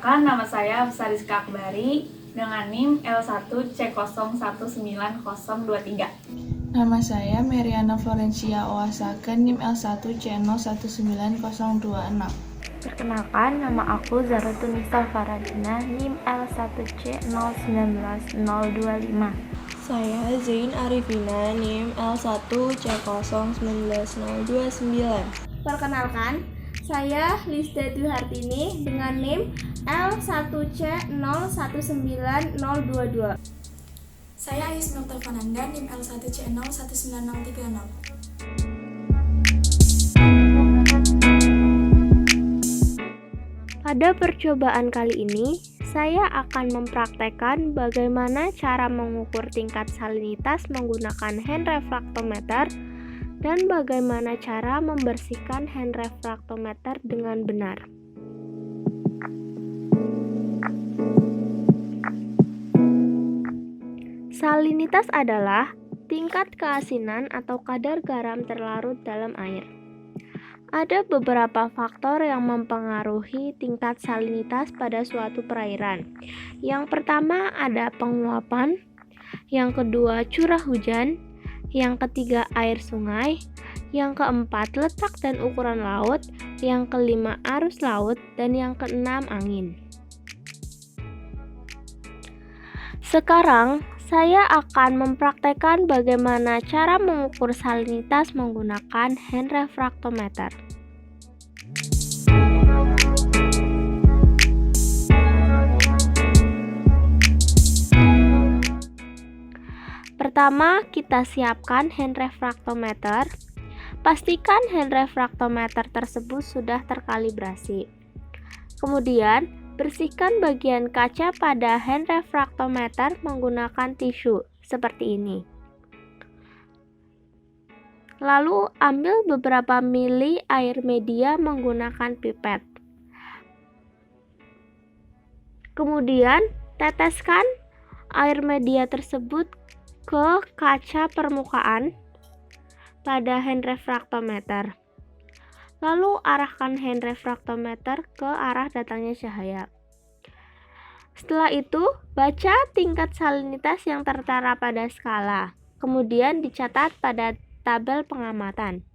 Perkenalkan, nama saya Sariska Akbari dengan NIM L1C019023. Nama saya Meriana Florencia Oasaken, NIM L1C019026. Perkenalkan, nama aku Zarotunisa Faradina, NIM L1C019025. Saya Zain Arifina, NIM L1C019029. Perkenalkan, saya Lisda Dwi Hartini dengan NIM L1C019022. Saya Ais Nurta Fananda, NIM L1C019036. Pada percobaan kali ini, saya akan mempraktekkan bagaimana cara mengukur tingkat salinitas menggunakan hand refraktometer dan bagaimana cara membersihkan hand refraktometer dengan benar. Salinitas adalah tingkat keasinan atau kadar garam terlarut dalam air. Ada beberapa faktor yang mempengaruhi tingkat salinitas pada suatu perairan. Yang pertama ada penguapan, yang kedua curah hujan, yang ketiga air sungai, yang keempat letak dan ukuran laut, yang kelima arus laut, dan yang keenam angin. Sekarang saya akan mempraktekkan bagaimana cara mengukur salinitas menggunakan hand refraktometer. Pertama, kita siapkan hand refraktometer. Pastikan hand refraktometer tersebut sudah terkalibrasi. Kemudian, bersihkan bagian kaca pada hand refraktometer menggunakan tisu seperti ini. Lalu, ambil beberapa mili air media menggunakan pipet. Kemudian, teteskan air media tersebut ke kaca permukaan pada hand refraktometer. Lalu arahkan hand refraktometer ke arah datangnya cahaya. Setelah itu, baca tingkat salinitas yang tertera pada skala. Kemudian dicatat pada tabel pengamatan.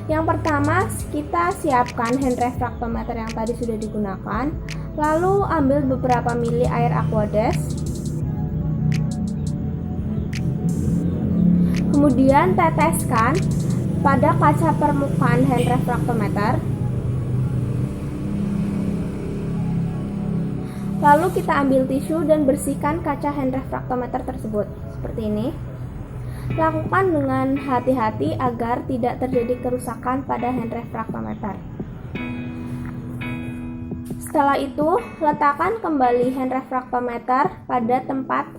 Yang pertama, kita siapkan hand refraktometer yang tadi sudah digunakan. Lalu ambil beberapa mili air Aquades. Kemudian teteskan pada kaca permukaan hand refraktometer. Lalu kita ambil tisu dan bersihkan kaca hand refraktometer tersebut seperti ini. Lakukan dengan hati-hati agar tidak terjadi kerusakan pada hand refraktometer. Setelah itu, letakkan kembali hand refraktometer pada tempat.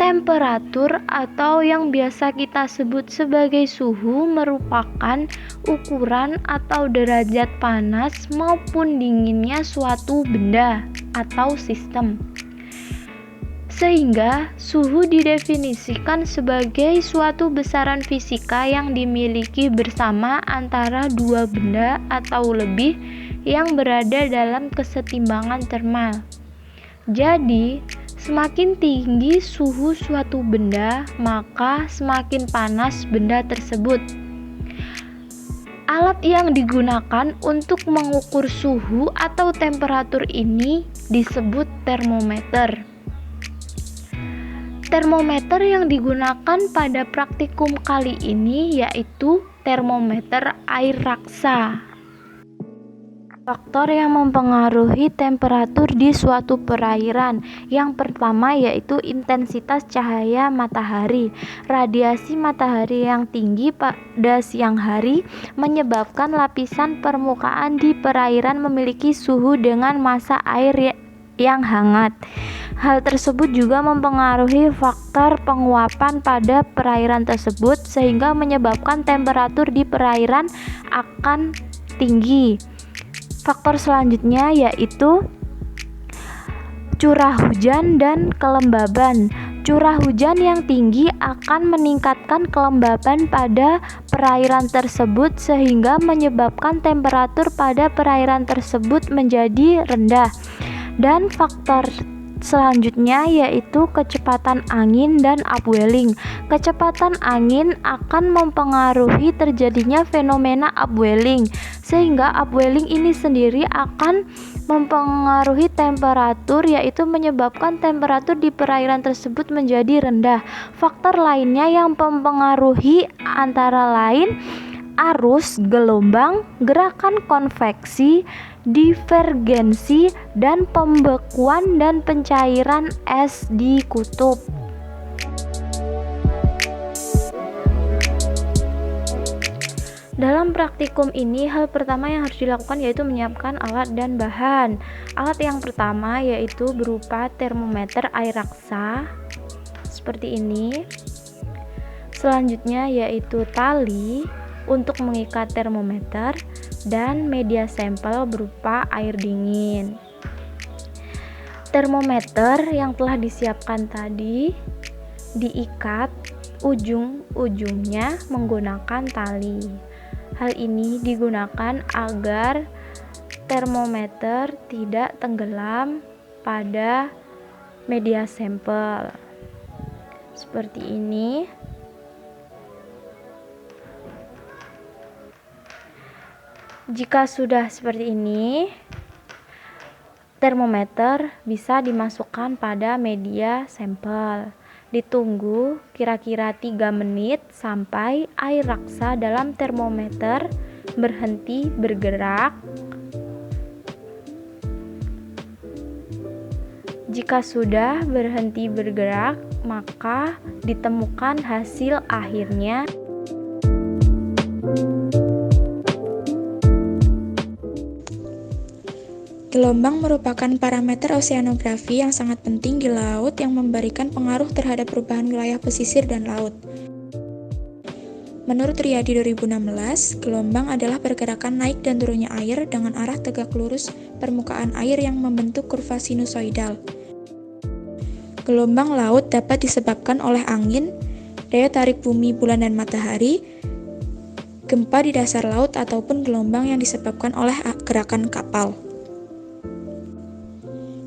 Temperatur atau yang biasa kita sebut sebagai suhu merupakan ukuran atau derajat panas maupun dinginnya suatu benda atau sistem. Sehingga suhu didefinisikan sebagai suatu besaran fisika yang dimiliki bersama antara dua benda atau lebih yang berada dalam kesetimbangan termal. Jadi, semakin tinggi suhu suatu benda, maka semakin panas benda tersebut. Alat yang digunakan untuk mengukur suhu atau temperatur ini disebut termometer. Termometer yang digunakan pada praktikum kali ini yaitu termometer air raksa. Faktor yang mempengaruhi temperatur di suatu perairan. Yang pertama yaitu intensitas cahaya matahari. Radiasi matahari yang tinggi pada siang hari menyebabkan lapisan permukaan di perairan memiliki suhu dengan massa air yang hangat. Hal tersebut juga mempengaruhi faktor penguapan pada perairan tersebut sehingga menyebabkan temperatur di perairan akan tinggi. Faktor selanjutnya yaitu curah hujan dan kelembaban. Curah hujan yang tinggi akan meningkatkan kelembaban pada perairan tersebut sehingga menyebabkan temperatur pada perairan tersebut menjadi rendah. Dan faktor selanjutnya yaitu kecepatan angin dan upwelling. Kecepatan angin akan mempengaruhi terjadinya fenomena upwelling, sehingga upwelling ini sendiri akan mempengaruhi temperatur, yaitu menyebabkan temperatur di perairan tersebut menjadi rendah. Faktor lainnya yang mempengaruhi antara lain arus, gelombang, gerakan konveksi, divergensi, dan pembekuan dan pencairan es di kutub. Dalam praktikum ini, hal pertama yang harus dilakukan yaitu menyiapkan alat dan bahan. Alat yang pertama yaitu berupa termometer air raksa seperti ini. Selanjutnya yaitu tali untuk mengikat termometer dan media sampel berupa air dingin. Termometer yang telah disiapkan tadi diikat ujung-ujungnya menggunakan tali. Hal ini digunakan agar termometer tidak tenggelam pada media sampel. Seperti ini. Jika sudah seperti ini, termometer bisa dimasukkan pada media sampel. Ditunggu kira-kira 3 menit sampai air raksa dalam termometer berhenti bergerak. Jika sudah berhenti bergerak, maka ditemukan hasil akhirnya. Gelombang merupakan parameter oseanografi yang sangat penting di laut yang memberikan pengaruh terhadap perubahan wilayah pesisir dan laut. Menurut Riyadi 2016, gelombang adalah pergerakan naik dan turunnya air dengan arah tegak lurus permukaan air yang membentuk kurva sinusoidal. Gelombang laut dapat disebabkan oleh angin, daya tarik bumi, bulan, dan matahari, gempa di dasar laut, ataupun gelombang yang disebabkan oleh gerakan kapal.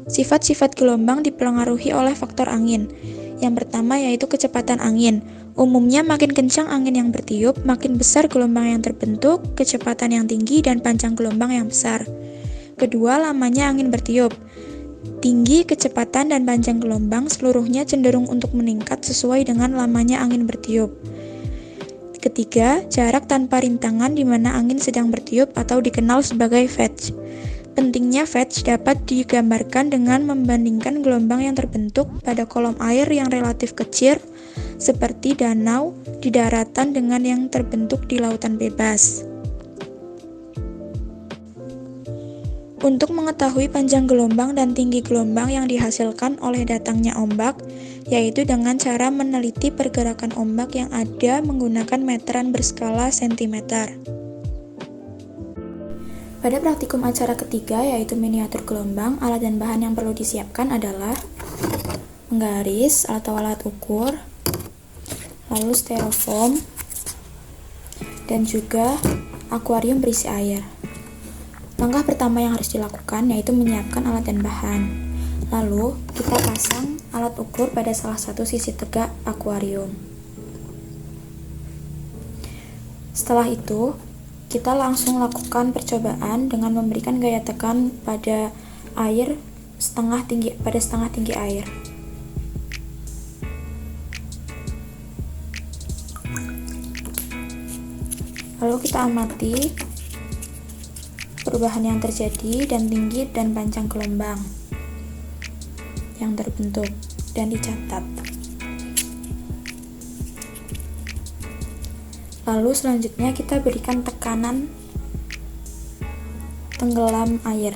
Sifat-sifat gelombang dipengaruhi oleh faktor angin. Yang pertama yaitu kecepatan angin. Umumnya makin kencang angin yang bertiup, makin besar gelombang yang terbentuk, kecepatan yang tinggi, dan panjang gelombang yang besar. Kedua, lamanya angin bertiup. Tinggi, kecepatan, dan panjang gelombang seluruhnya cenderung untuk meningkat sesuai dengan lamanya angin bertiup. Ketiga, jarak tanpa rintangan di mana angin sedang bertiup atau dikenal sebagai fetch. Pentingnya fetch dapat digambarkan dengan membandingkan gelombang yang terbentuk pada kolom air yang relatif kecil, seperti danau di daratan dengan yang terbentuk di lautan bebas. Untuk mengetahui panjang gelombang dan tinggi gelombang yang dihasilkan oleh datangnya ombak, yaitu dengan cara meneliti pergerakan ombak yang ada menggunakan meteran berskala sentimeter. Pada praktikum acara ketiga, yaitu miniatur gelombang, alat dan bahan yang perlu disiapkan adalah penggaris atau alat ukur, lalu styrofoam, dan juga akuarium berisi air. Langkah pertama yang harus dilakukan yaitu menyiapkan alat dan bahan. Lalu, kita pasang alat ukur pada salah satu sisi tegak akuarium. Setelah itu, kita langsung lakukan percobaan dengan memberikan gaya tekan pada air setengah tinggi air. Lalu kita amati perubahan yang terjadi dan tinggi dan panjang gelombang yang terbentuk dan dicatat. Lalu selanjutnya kita berikan tekanan tenggelam air.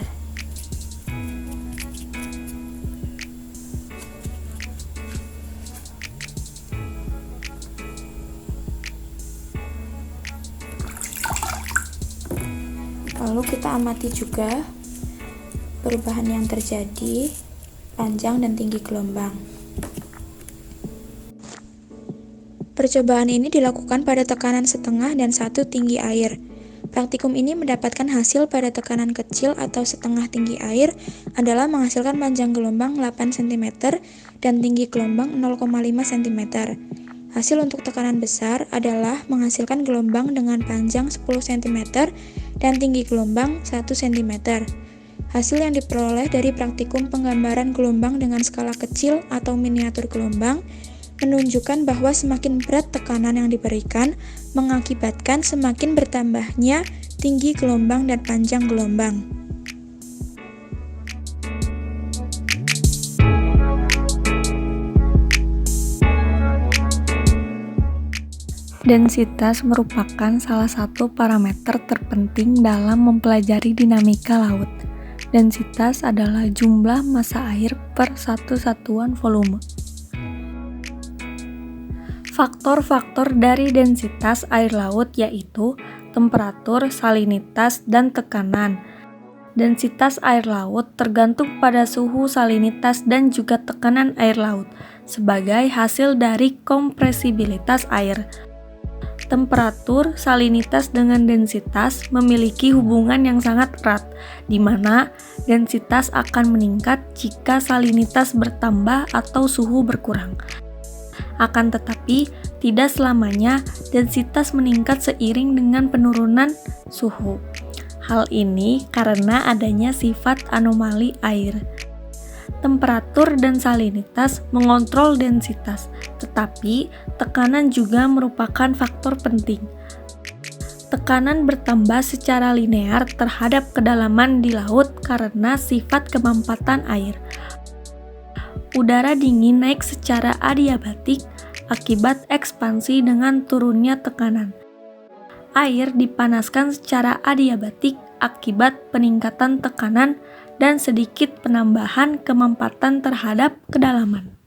Lalu kita amati juga perubahan yang terjadi panjang dan tinggi gelombang. Percobaan ini dilakukan pada tekanan setengah dan 1 tinggi air. Praktikum ini mendapatkan hasil pada tekanan kecil atau setengah tinggi air adalah menghasilkan panjang gelombang 8 cm dan tinggi gelombang 0,5 cm. Hasil untuk tekanan besar adalah menghasilkan gelombang dengan panjang 10 cm dan tinggi gelombang 1 cm. Hasil yang diperoleh dari praktikum penggambaran gelombang dengan skala kecil atau miniatur gelombang menunjukkan bahwa semakin berat tekanan yang diberikan mengakibatkan semakin bertambahnya tinggi gelombang dan panjang gelombang. Densitas merupakan salah satu parameter terpenting dalam mempelajari dinamika laut. Densitas adalah jumlah massa air per satu satuan volume. Faktor-faktor dari densitas air laut yaitu temperatur, salinitas, dan tekanan. Densitas air laut tergantung pada suhu, salinitas, dan juga tekanan air laut sebagai hasil dari kompresibilitas air. Temperatur, salinitas, dengan densitas memiliki hubungan yang sangat erat, di mana densitas akan meningkat jika salinitas bertambah atau suhu berkurang. Akan tetapi, tidak selamanya densitas meningkat seiring dengan penurunan suhu. Hal ini karena adanya sifat anomali air. Temperatur dan salinitas mengontrol densitas, tetapi tekanan juga merupakan faktor penting. Tekanan bertambah secara linear terhadap kedalaman di laut karena sifat kemampatan air. Udara dingin naik secara adiabatik akibat ekspansi dengan turunnya tekanan. Air dipanaskan secara adiabatik akibat peningkatan tekanan dan sedikit penambahan kemampatan terhadap kedalaman.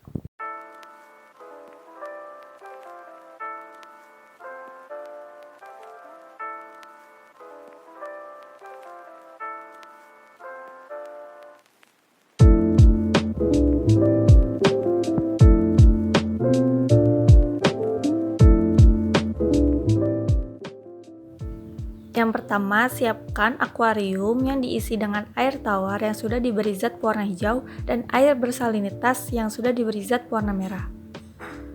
Yang pertama, siapkan akuarium yang diisi dengan air tawar yang sudah diberi zat pewarna hijau dan air bersalinitas yang sudah diberi zat pewarna merah.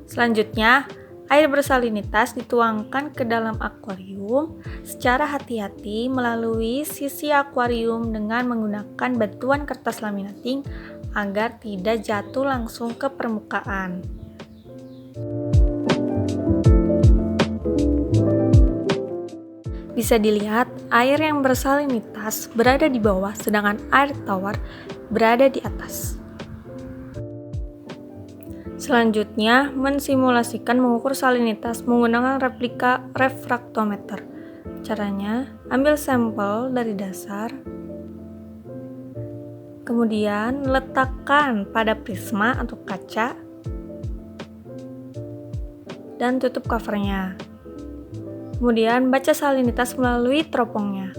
Selanjutnya, air bersalinitas dituangkan ke dalam akuarium secara hati-hati melalui sisi akuarium dengan menggunakan bantuan kertas laminating agar tidak jatuh langsung ke permukaan. Bisa dilihat, air yang bersalinitas berada di bawah, sedangkan air tawar berada di atas. Selanjutnya, mensimulasikan mengukur salinitas menggunakan replika refraktometer. Caranya, ambil sampel dari dasar, kemudian letakkan pada prisma atau kaca, dan tutup covernya. Kemudian baca salinitas melalui teropongnya.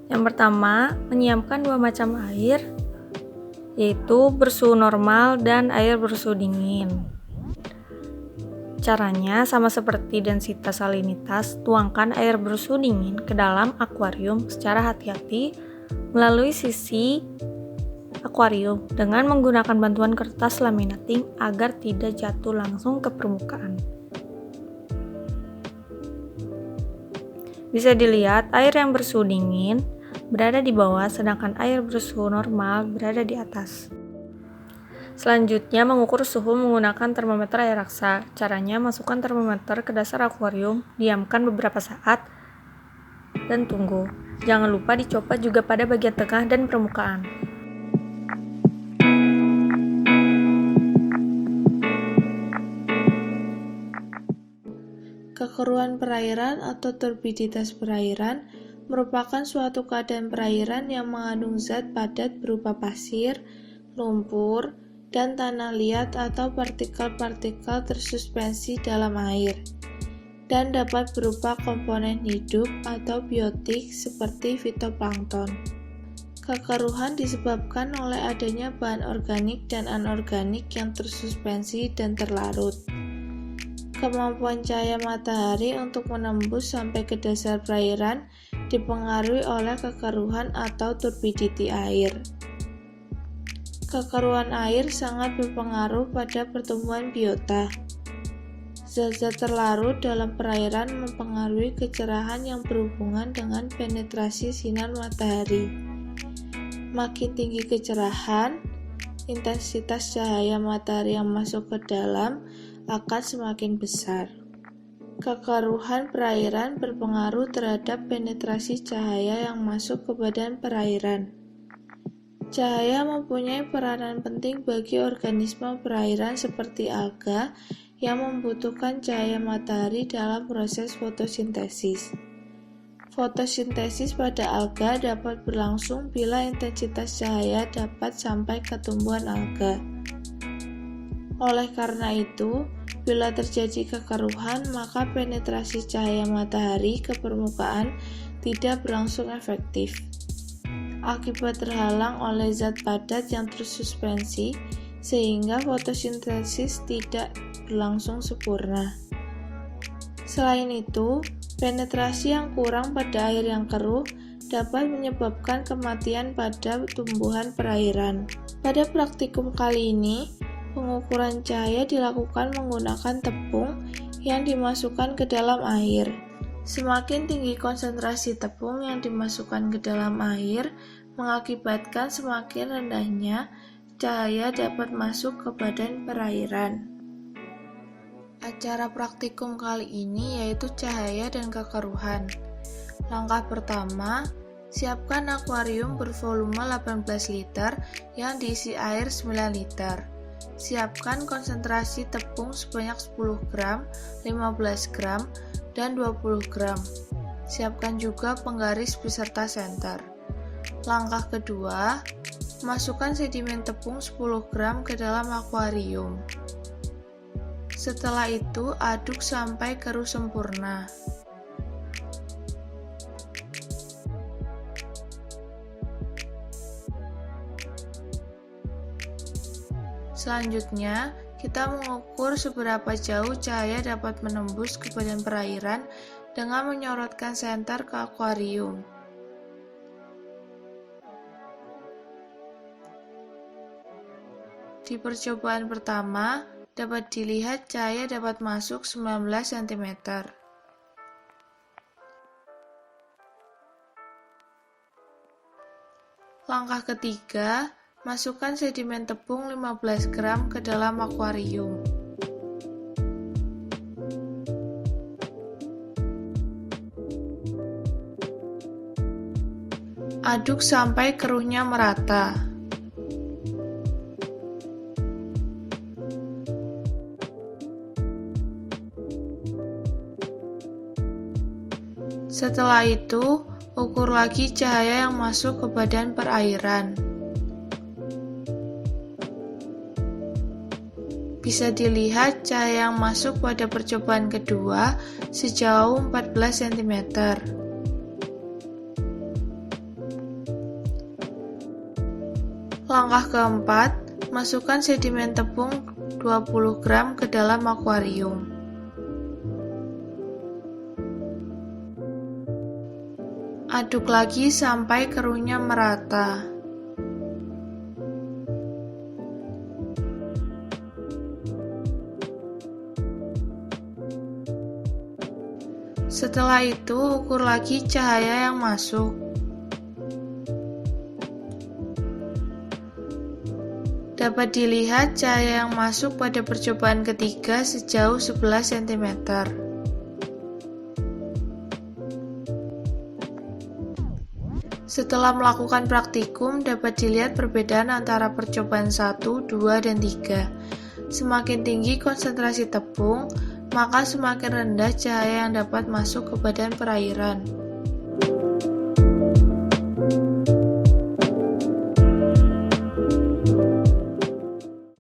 Yang pertama, menyiapkan dua macam air, yaitu bersuhu normal dan air bersuhu dingin. Caranya sama seperti densitas salinitas, tuangkan air bersuhu dingin ke dalam akuarium secara hati-hati melalui sisi akuarium dengan menggunakan bantuan kertas laminating agar tidak jatuh langsung ke permukaan. Bisa dilihat air yang bersuhu dingin berada di bawah sedangkan air bersuhu normal berada di atas. Selanjutnya mengukur suhu menggunakan termometer air raksa. Caranya masukkan termometer ke dasar akuarium, diamkan beberapa saat dan tunggu. Jangan lupa dicopot juga pada bagian tengah dan permukaan. Kekeruan perairan atau turbiditas perairan merupakan suatu keadaan perairan yang mengandung zat padat berupa pasir, lumpur, dan tanah liat atau partikel-partikel tersuspensi dalam air. dan dapat berupa komponen hidup atau biotik seperti fitoplankton. Kekeruhan disebabkan oleh adanya bahan organik dan anorganik yang tersuspensi dan terlarut. Kemampuan cahaya matahari untuk menembus sampai ke dasar perairan dipengaruhi oleh kekeruhan atau turbidity air. Kekeruhan air sangat berpengaruh pada pertumbuhan biota. Zat-zat terlarut dalam perairan mempengaruhi kecerahan yang berhubungan dengan penetrasi sinar matahari. Makin tinggi kecerahan, intensitas cahaya matahari yang masuk ke dalam akan semakin besar. Kekeruhan perairan berpengaruh terhadap penetrasi cahaya yang masuk ke badan perairan. Cahaya mempunyai peranan penting bagi organisme perairan seperti alga yang membutuhkan cahaya matahari dalam proses fotosintesis. Fotosintesis pada alga dapat berlangsung bila intensitas cahaya dapat sampai ke tumbuhan alga. Oleh karena itu, bila terjadi kekeruhan, maka penetrasi cahaya matahari ke permukaan tidak berlangsung efektif. Akibat terhalang oleh zat padat yang tersuspensi, sehingga fotosintesis tidak berlangsung sempurna. Selain itu, penetrasi yang kurang pada air yang keruh dapat menyebabkan kematian pada tumbuhan perairan. Pada praktikum kali ini, pengukuran cahaya dilakukan menggunakan tepung yang dimasukkan ke dalam air. Semakin tinggi konsentrasi tepung yang dimasukkan ke dalam air, mengakibatkan semakin rendahnya cahaya dapat masuk ke badan perairan. Acara praktikum kali ini yaitu cahaya dan kekeruhan. Langkah pertama, siapkan akuarium bervolume 18 liter yang diisi air 9 liter. Siapkan konsentrasi tepung sebanyak 10 gram, 15 gram, dan 20 gram. Siapkan juga penggaris beserta senter. Langkah kedua, masukkan sedimen tepung 10 gram ke dalam akuarium. Setelah itu, aduk sampai keruh sempurna. Selanjutnya, kita mengukur seberapa jauh cahaya dapat menembus ke badan perairan dengan menyorotkan senter ke akuarium. Di percobaan pertama, dapat dilihat cahaya dapat masuk 19 cm. Langkah ketiga, masukkan sedimen tepung 15 gram ke dalam akuarium. Aduk sampai keruhnya merata. Setelah itu, ukur lagi cahaya yang masuk ke badan perairan. Bisa dilihat cahaya yang masuk pada percobaan kedua sejauh 14 cm. Langkah keempat, masukkan sedimen tepung 20 gram ke dalam akuarium. Aduk lagi sampai keruhnya merata. Setelah itu, ukur lagi cahaya yang masuk. Dapat dilihat cahaya yang masuk pada percobaan ketiga sejauh 11 cm. Setelah melakukan praktikum, dapat dilihat perbedaan antara percobaan 1, 2, dan 3. Semakin tinggi konsentrasi tepung, maka semakin rendah cahaya yang dapat masuk ke badan perairan.